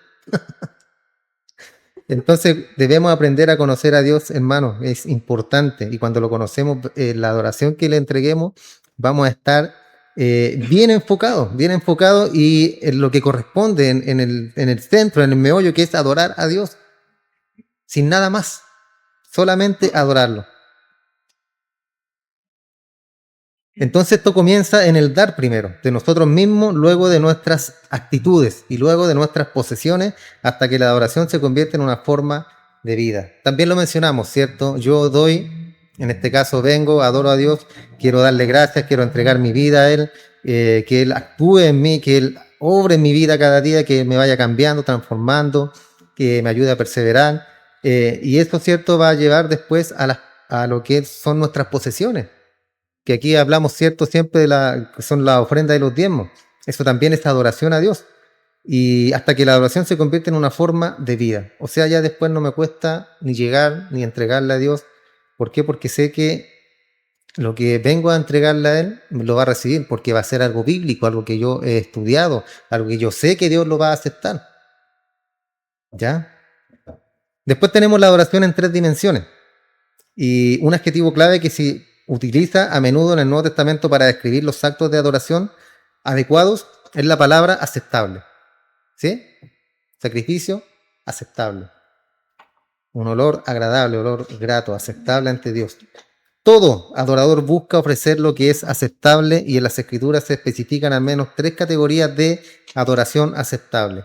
Entonces debemos aprender a conocer a Dios, hermanos, es importante, y cuando lo conocemos, la adoración que le entreguemos, vamos a estar bien enfocados y en lo que corresponde en el centro, en el meollo, que es adorar a Dios. sin nada más, solamente adorarlo. Entonces esto comienza en el dar primero, de nosotros mismos, luego de nuestras actitudes y luego de nuestras posesiones, hasta que la adoración se convierte en una forma de vida. También lo mencionamos, ¿cierto? Yo doy, en este caso vengo, adoro a Dios, quiero darle gracias, quiero entregar mi vida a Él, que Él actúe en mí, que Él obre en mi vida cada día, que me vaya cambiando, transformando, que me ayude a perseverar. Y esto, ¿cierto?, va a llevar después a lo que son nuestras posesiones, que aquí hablamos, ¿cierto?, siempre de que son las ofrendas y los diezmos. Eso también es adoración a Dios. Y hasta que la adoración se convierte en una forma de vida. O sea, ya después no me cuesta ni llegar ni entregarle a Dios. ¿Por qué? Porque sé que lo que vengo a entregarle a Él lo va a recibir, porque va a ser algo bíblico, algo que yo he estudiado, algo que yo sé que Dios lo va a aceptar. ¿Ya? Después tenemos la adoración en 3 dimensiones. Y un adjetivo clave que se utiliza a menudo en el Nuevo Testamento para describir los actos de adoración adecuados es la palabra aceptable. ¿Sí? Sacrificio aceptable. Un olor agradable, olor grato, aceptable ante Dios. Todo adorador busca ofrecer lo que es aceptable, y en las Escrituras se especifican al menos 3 categorías de adoración aceptable.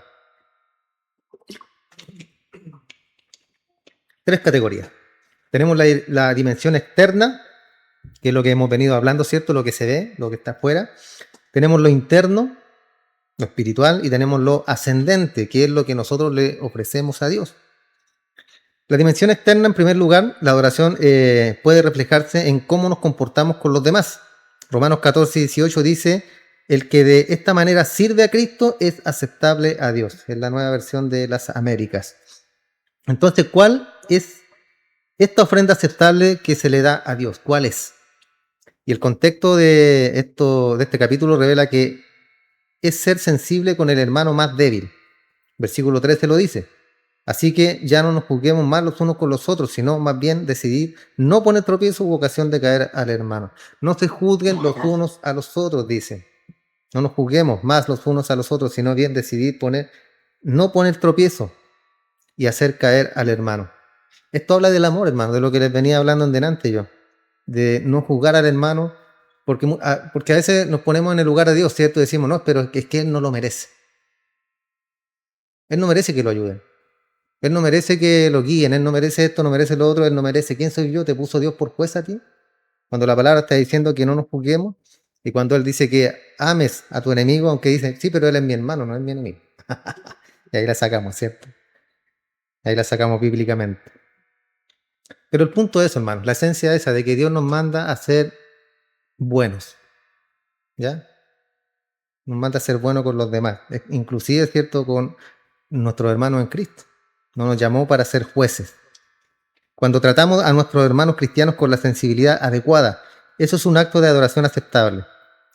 3 categorías. Tenemos la dimensión externa, que es lo que hemos venido hablando, ¿cierto? Lo que se ve, lo que está afuera. Tenemos lo interno, lo espiritual, y tenemos lo ascendente, que es lo que nosotros le ofrecemos a Dios. La dimensión externa, en primer lugar, la adoración puede reflejarse en cómo nos comportamos con los demás. Romanos 14:18 dice: el que de esta manera sirve a Cristo es aceptable a Dios. Es la nueva versión de las Américas. Entonces, ¿cuál es esta ofrenda aceptable que se le da a Dios? ¿Cuál es? Y el contexto de este capítulo revela que es ser sensible con el hermano más débil. Versículo 13 lo dice. Así que ya no nos juzguemos más los unos con los otros, sino más bien decidir no poner tropiezo u ocasión de caer al hermano. No se juzguen los unos a los otros, dice. No nos juzguemos más los unos a los otros, sino bien decidir no poner tropiezo y hacer caer al hermano. Esto habla del amor, hermano, de lo que les venía hablando en delante yo. De no juzgar al hermano, porque a veces nos ponemos en el lugar de Dios, ¿cierto? Decimos, no, pero es que Él no lo merece. Él no merece que lo ayuden. Él no merece que lo guíen, Él no merece esto, no merece lo otro, Él no merece. ¿Quién soy yo? ¿Te puso Dios por juez a ti? Cuando la palabra está diciendo que no nos juzguemos, y cuando Él dice que ames a tu enemigo, aunque dice, sí, pero Él es mi hermano, no es mi enemigo. Y ahí la sacamos, ¿cierto? Ahí la sacamos bíblicamente. Pero el punto es, hermanos, la esencia esa de que Dios nos manda a ser buenos. ¿Ya? Nos manda a ser buenos con los demás. Inclusive, es cierto, con nuestros hermanos en Cristo. No nos llamó para ser jueces. Cuando tratamos a nuestros hermanos cristianos con la sensibilidad adecuada, eso es un acto de adoración aceptable.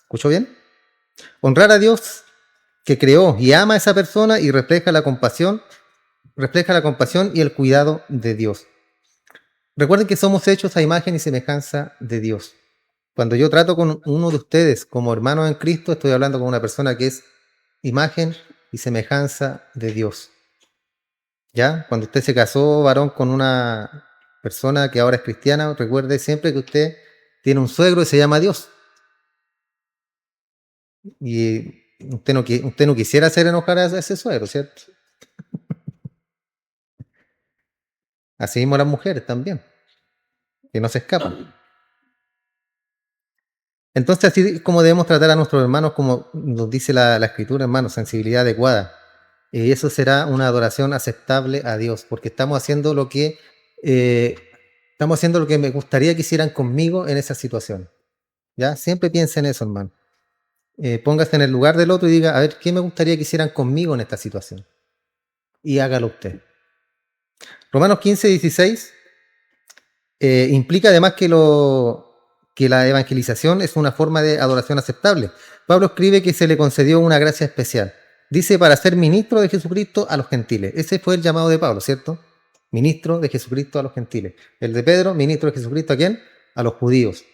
¿Escuchó bien? Honrar a Dios, que creó y ama a esa persona, y refleja la compasión y el cuidado de Dios. Recuerden que somos hechos a imagen y semejanza de Dios. Cuando yo trato con uno de ustedes como hermano en Cristo, estoy hablando con una persona que es imagen y semejanza de Dios. ¿Ya? Cuando usted se casó, varón, con una persona que ahora es cristiana, recuerde siempre que usted tiene un suegro y se llama Dios. Y usted no quisiera hacer enojar a ese suegro, ¿cierto? Así mismo las mujeres también, que no se escapan. Entonces, así como debemos tratar a nuestros hermanos, como nos dice la Escritura, hermanos, sensibilidad adecuada. Y eso será una adoración aceptable a Dios, porque estamos haciendo lo que me gustaría que hicieran conmigo en esa situación. ¿Ya? Siempre piensa en eso, hermano. Póngase en el lugar del otro y diga, a ver, ¿qué me gustaría que hicieran conmigo en esta situación? Y hágalo usted. Romanos 15:16 implica además que la evangelización es una forma de adoración aceptable. Pablo escribe que se le concedió una gracia especial. Dice, para ser ministro de Jesucristo a los gentiles. Ese fue el llamado de Pablo, ¿cierto? Ministro de Jesucristo a los gentiles. El de Pedro, ministro de Jesucristo, ¿a quién? A los judíos.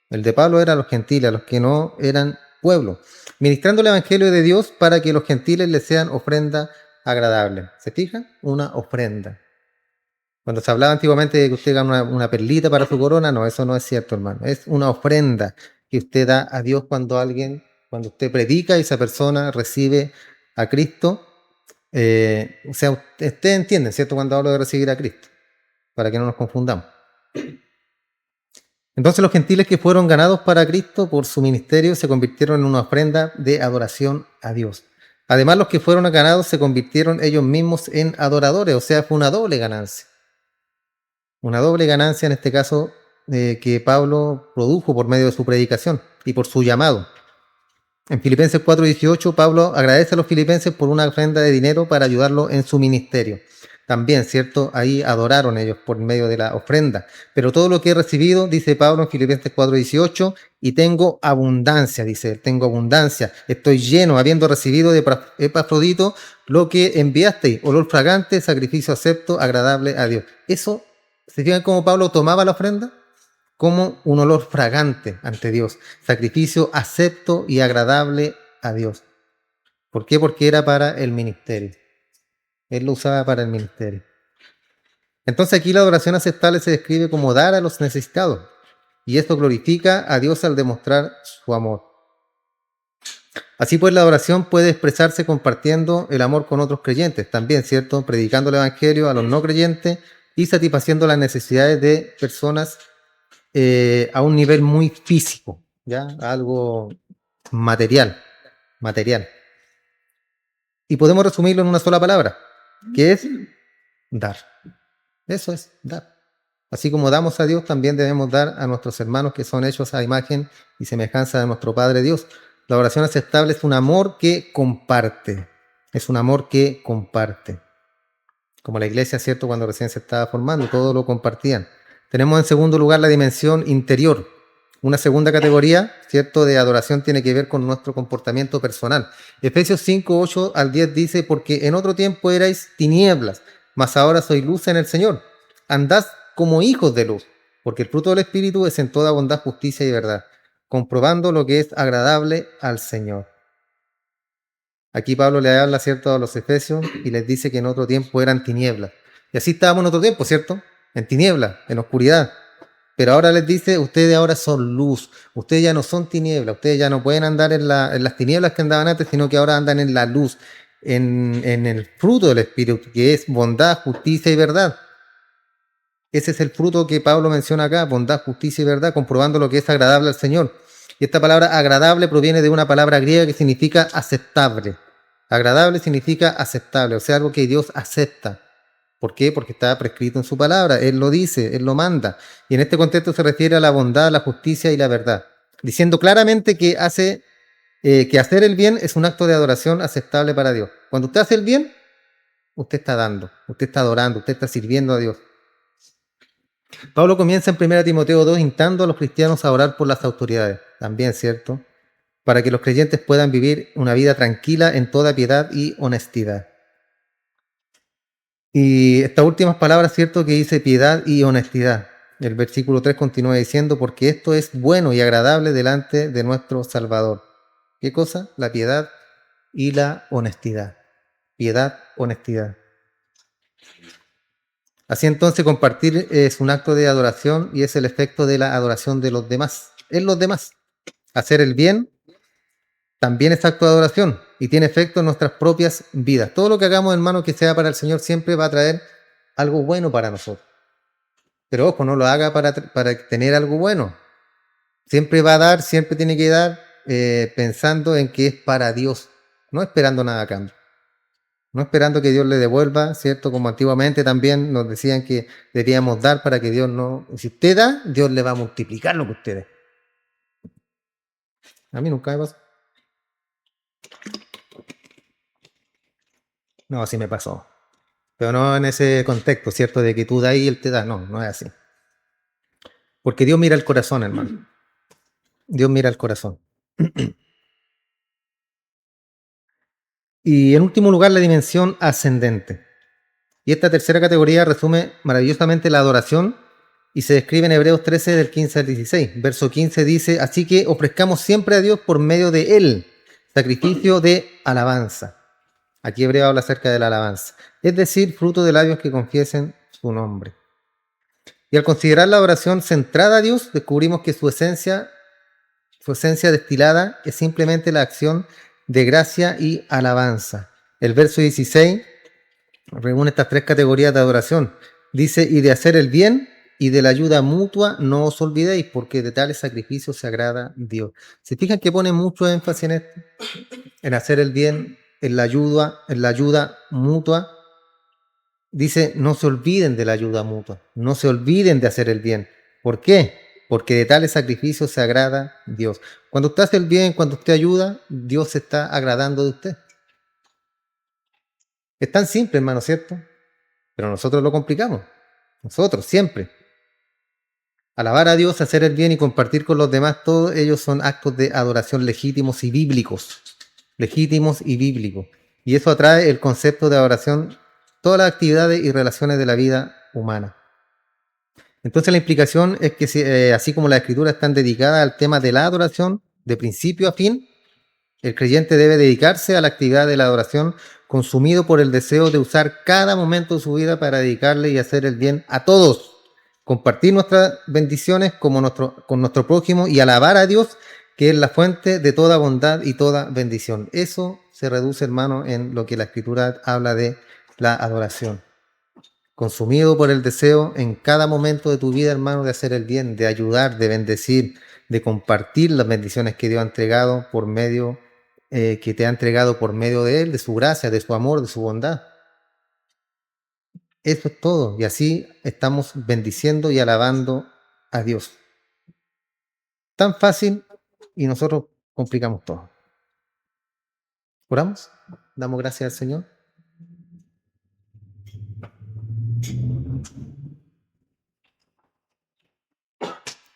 El de Pablo era a los gentiles, a los que no eran pueblo. Ministrando el evangelio de Dios para que los gentiles les sean ofrenda agradable. ¿Se fijan? Una ofrenda. Cuando se hablaba antiguamente de que usted gana una perlita para su corona, no, eso no es cierto, hermano. Es una ofrenda que usted da a Dios cuando usted predica y esa persona recibe a Cristo. O sea, ustedes entienden, ¿cierto? Cuando hablo de recibir a Cristo, para que no nos confundamos. Entonces los gentiles que fueron ganados para Cristo por su ministerio se convirtieron en una ofrenda de adoración a Dios. Además, los que fueron ganados se convirtieron ellos mismos en adoradores, o sea, fue una doble ganancia. Una doble ganancia en este caso que Pablo produjo por medio de su predicación y por su llamado. En Filipenses 4:18, Pablo agradece a los filipenses por una ofrenda de dinero para ayudarlo en su ministerio. También, ¿cierto? Ahí adoraron ellos por medio de la ofrenda. Pero todo lo que he recibido, dice Pablo en Filipenses 4:18, y tengo abundancia, dice él, tengo abundancia. Estoy lleno, habiendo recibido de Epafrodito lo que enviasteis, olor fragante, sacrificio acepto, agradable a Dios. Eso, ¿se fijan cómo Pablo tomaba la ofrenda? Como un olor fragante ante Dios, sacrificio acepto y agradable a Dios. ¿Por qué? Porque era para el ministerio. Él lo usaba para el ministerio. Entonces aquí la adoración aceptable se describe como dar a los necesitados, y esto glorifica a Dios al demostrar su amor. Así pues, la adoración puede expresarse compartiendo el amor con otros creyentes, también, ¿cierto? Predicando el evangelio a los no creyentes y satisfaciendo las necesidades de personas a un nivel muy físico, ¿ya? Algo material. Y podemos resumirlo en una sola palabra, que es dar. Eso es dar. Así como damos a Dios, también debemos dar a nuestros hermanos que son hechos a imagen y semejanza de nuestro Padre Dios. La oración aceptable es un amor que comparte. Es un amor que comparte. Como la iglesia, ¿cierto? Cuando recién se estaba formando, todo lo compartían. Tenemos en segundo lugar la dimensión interior. Una segunda categoría, ¿cierto?, de adoración tiene que ver con nuestro comportamiento personal. Efesios 5, 8 al 10 dice, porque en otro tiempo erais tinieblas, mas ahora sois luz en el Señor. Andad como hijos de luz, porque el fruto del Espíritu es en toda bondad, justicia y verdad, comprobando lo que es agradable al Señor. Aquí Pablo le habla, ¿cierto?, a los efesios y les dice que en otro tiempo eran tinieblas. Y así estábamos en otro tiempo, ¿cierto? En tinieblas, en oscuridad. Pero ahora les dice, ustedes ahora son luz, ustedes ya no son tinieblas, ustedes ya no pueden andar en las tinieblas que andaban antes, sino que ahora andan en la luz, en el fruto del Espíritu, que es bondad, justicia y verdad. Ese es el fruto que Pablo menciona acá, bondad, justicia y verdad, comprobando lo que es agradable al Señor. Y esta palabra agradable proviene de una palabra griega que significa aceptable. Agradable significa aceptable, o sea, algo que Dios acepta. ¿Por qué? Porque está prescrito en su palabra, Él lo dice, Él lo manda. Y en este contexto se refiere a la bondad, la justicia y la verdad, diciendo claramente que hacer el bien es un acto de adoración aceptable para Dios. Cuando usted hace el bien, usted está dando, usted está adorando, usted está sirviendo a Dios. Pablo comienza en 1 Timoteo 2 instando a los cristianos a orar por las autoridades, también, ¿cierto?, para que los creyentes puedan vivir una vida tranquila en toda piedad y honestidad. Y estas últimas palabras, ¿cierto?, que dice piedad y honestidad. El versículo 3 continúa diciendo, porque esto es bueno y agradable delante de nuestro Salvador. ¿Qué cosa? La piedad y la honestidad. Piedad, honestidad. Así entonces compartir es un acto de adoración y es el efecto de la adoración de los demás. En los demás. Hacer el bien también es acto de adoración y tiene efecto en nuestras propias vidas. Todo lo que hagamos, hermano, que sea para el Señor siempre va a traer algo bueno para nosotros. Pero ojo, no lo haga para tener algo bueno. Siempre va a dar, siempre tiene que dar pensando en que es para Dios, no esperando nada a cambio. No esperando que Dios le devuelva, ¿cierto? Como antiguamente también nos decían que debíamos dar para que Dios no... Si usted da, Dios le va a multiplicar lo que usted dé. A mí nunca me pasó. No, así me pasó. Pero no en ese contexto, ¿cierto? De que tú das y Él te da. No, no es así. Porque Dios mira el corazón, hermano. Dios mira el corazón. Y en último lugar, la dimensión ascendente. Y esta tercera categoría resume maravillosamente la adoración y se describe en Hebreos 13 del 15 al 16. Verso 15 dice, así que ofrezcamos siempre a Dios por medio de Él, sacrificio de alabanza. Aquí Hebreo habla acerca de la alabanza. Es decir, fruto de labios que confiesen su nombre. Y al considerar la oración centrada a Dios, descubrimos que su esencia destilada es simplemente la acción de gracia y alabanza. El verso 16 reúne estas tres categorías de adoración. Dice, y de hacer el bien y de la ayuda mutua no os olvidéis, porque de tales sacrificios se agrada Dios. ¿Se fijan que pone mucho énfasis en esto? En hacer el bien, en la ayuda mutua. Dice, no se olviden de la ayuda mutua, no se olviden de hacer el bien. ¿Por qué? Porque de tales sacrificios se agrada Dios. Cuando usted hace el bien, cuando usted ayuda, Dios se está agradando de usted. Es tan simple, hermano, ¿cierto? Pero nosotros lo complicamos. Nosotros, siempre. Alabar a Dios, hacer el bien y compartir con los demás, todos ellos son actos de adoración legítimos y bíblicos. Legítimos y bíblicos. Y eso atrae el concepto de adoración, todas las actividades y relaciones de la vida humana. Entonces la implicación es que así como las escrituras están dedicadas al tema de la adoración, de principio a fin, el creyente debe dedicarse a la actividad de la adoración, consumido por el deseo de usar cada momento de su vida para dedicarle y hacer el bien a todos, compartir nuestras bendiciones con nuestro prójimo y alabar a Dios, que es la fuente de toda bondad y toda bendición. Eso se reduce, hermano, en lo que la escritura habla de la adoración. Consumido por el deseo en cada momento de tu vida, hermano, de hacer el bien, de ayudar, de bendecir, de compartir las bendiciones que Dios ha entregado por medio, que te ha entregado por medio de Él, de su gracia, de su amor, de su bondad. Eso es todo. Y así estamos bendiciendo y alabando a Dios. Tan fácil y nosotros complicamos todo. ¿Oramos? Damos gracias al Señor.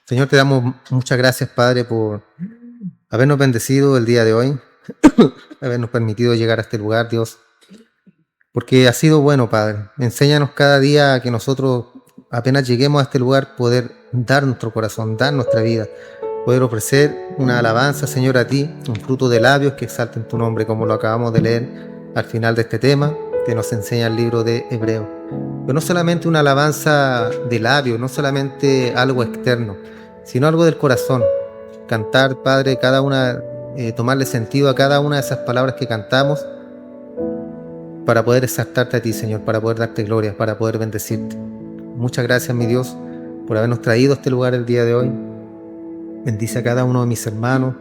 Señor, te damos muchas gracias, Padre, por habernos bendecido el día de hoy, habernos permitido llegar a este lugar, Dios, porque ha sido bueno, Padre. Enséñanos cada día a que nosotros, apenas lleguemos a este lugar, poder dar nuestro corazón, dar nuestra vida, poder ofrecer una alabanza, Señor, a ti, un fruto de labios que exalten tu nombre, como lo acabamos de leer al final de este tema que nos enseña el libro de Hebreos. Pero no solamente una alabanza de labios, no solamente algo externo, sino algo del corazón. Cantar, Padre, tomarle sentido a cada una de esas palabras que cantamos para poder exaltarte a ti, Señor, para poder darte gloria, para poder bendecirte. Muchas gracias, mi Dios, por habernos traído a este lugar el día de hoy. Bendice a cada uno de mis hermanos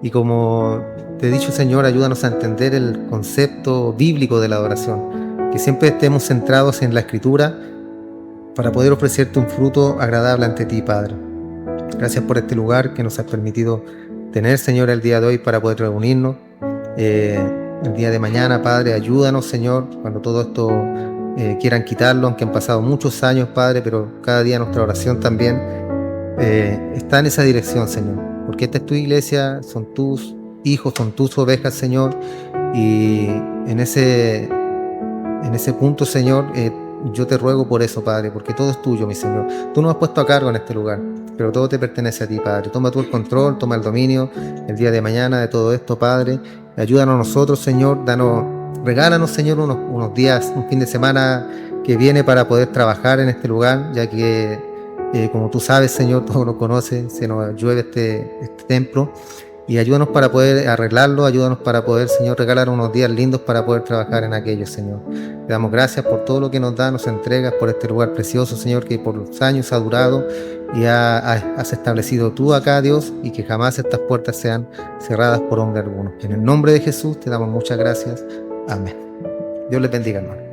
y, como te he dicho, Señor, ayúdanos a entender el concepto bíblico de la adoración, que siempre estemos centrados en la Escritura para poder ofrecerte un fruto agradable ante ti, Padre. Gracias por este lugar que nos has permitido tener, Señor, el día de hoy para poder reunirnos. El día de mañana, Padre, ayúdanos, Señor, cuando todo esto quieran quitarlo, aunque han pasado muchos años, Padre, pero cada día nuestra oración también está en esa dirección, Señor, porque esta es tu iglesia, son tus hijos, son tus ovejas, Señor, y en ese punto, Señor, yo te ruego por eso, Padre, porque todo es tuyo, mi Señor. Tú nos has puesto a cargo en este lugar, pero todo te pertenece a ti, Padre. Toma tú el control, toma el dominio el día de mañana de todo esto, Padre. Ayúdanos a nosotros, Señor. Regálanos, Señor, unos días, un fin de semana que viene para poder trabajar en este lugar, ya que, como tú sabes, Señor, todos lo conocen, se nos llueve este templo. Y ayúdanos para poder arreglarlo, ayúdanos para poder, Señor, regalar unos días lindos para poder trabajar en aquello, Señor. Te damos gracias por todo lo que nos das, nos entregas, por este lugar precioso, Señor, que por los años ha durado y has establecido tú acá, Dios, y que jamás estas puertas sean cerradas por hombre alguno. En el nombre de Jesús te damos muchas gracias. Amén. Dios les bendiga, hermano.